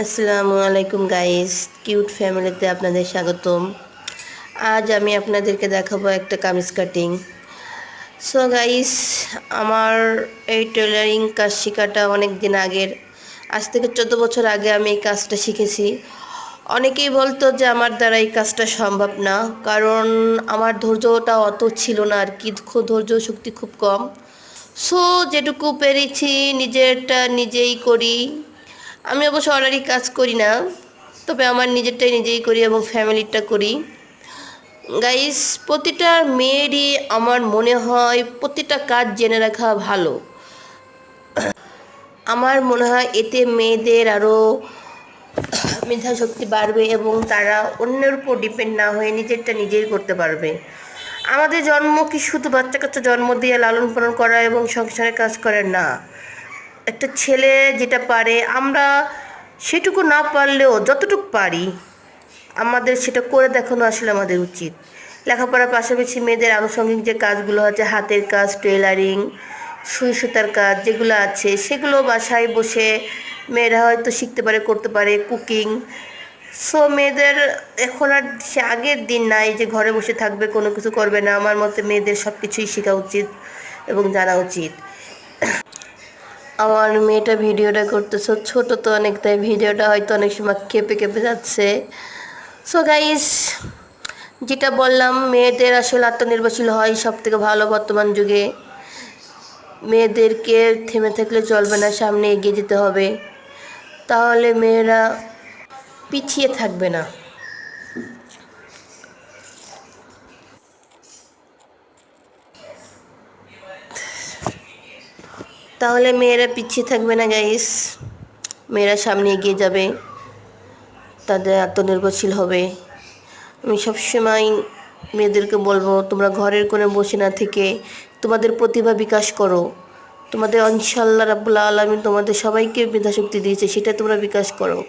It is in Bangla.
আসসালামু আলাইকুম গাইস, কিউট ফ্যামিলিতে আপনাদের স্বাগতম। আজ আমি আপনাদেরকে দেখাবো একটা কামিজ কাটিং। সো গাইস, আমার এই টেলারিং কাজ শেখাটা অনেক দিন আগের, আজ থেকে 14 বছর আগে আমি এই কাজটা শিখেছি। অনেকেই বলতো যে আমার দ্বারা এই কাজটা সম্ভব না, কারণ আমার ধৈর্যটা অত ছিল না আর কি, ধৈর্য শক্তি খুব কম। সো যেটুকু পেরেছি নিজেরটা নিজেই করি। আমি অবশ্য অর্ডারি কাজ করি না, তবে আমার নিজেরটাই নিজেই করি এবং ফ্যামিলিরটা করি। গাইস, প্রতিটা মেয়েরই আমার মনে হয় প্রতিটা কাজ জেনে রাখা ভালো। আমার মনে হয় এতে মেয়েদের আরও মেধা শক্তি বাড়বে এবং তারা অন্যের উপর ডিপেন্ড না হয়ে নিজেরটা নিজেই করতে পারবে। আমাদের জন্ম কি শুধু বাচ্চা কাচ্চা জন্ম দিয়ে লালন পালন করা এবং সংসারের কাজ করে না। একটা ছেলে যেটা পারে, আমরা সেটুকু না পারলেও যতটুকু পারি আমাদের সেটা করে দেখানো আসলে আমাদের উচিত। লেখাপড়ার পাশাপাশি মেয়েদের আনুষঙ্গিক যে কাজগুলো আছে, হাতের কাজ, টেলারিং, সুই সুতার কাজ যেগুলো আছে, সেগুলো বাসায় বসে মেয়েরা হয়তো শিখতে পারে, করতে পারে। কুকিং। সো মেয়েদের এখন আর সে আগের দিন নাই যে ঘরে বসে থাকবে, কোনো কিছু করবে না। আমার মতে মেয়েদের সব কিছুই শেখা উচিত এবং জানা উচিত। আমার মেয়েটা ভিডিওটা করতেছে, ছোট তো অনেক, তাই ভিডিওটা হয়তো অনেক সময় কেঁপে কেঁপে যাচ্ছে। সো গাইস, যেটা বললাম, মেয়েদের আসলে আত্মনির্ভরশীল হয় সব থেকে ভালো বর্তমান যুগে। মেয়েদেরকে থেমে থাকলে চলবে না, সামনে এগিয়ে যেতে হবে, তাহলে মেয়েরা পিছিয়ে থাকবে না। গাইস, মেয়েরা সামনে এগিয়ে যাবে, তাদের আত্মনির্ভরশীল হবে। আমি সবসময় মেয়েদেরকে বলবো, তোমরা ঘরের কোণে বসে না থেকে তোমাদের প্রতিভা বিকাশ করো। তোমাদের ইনশাআল্লাহ রাব্বুল আলামিন তোমাদের সবাইকে মেধাশক্তি দিয়েছে, সেটা তোমরা বিকাশ করো।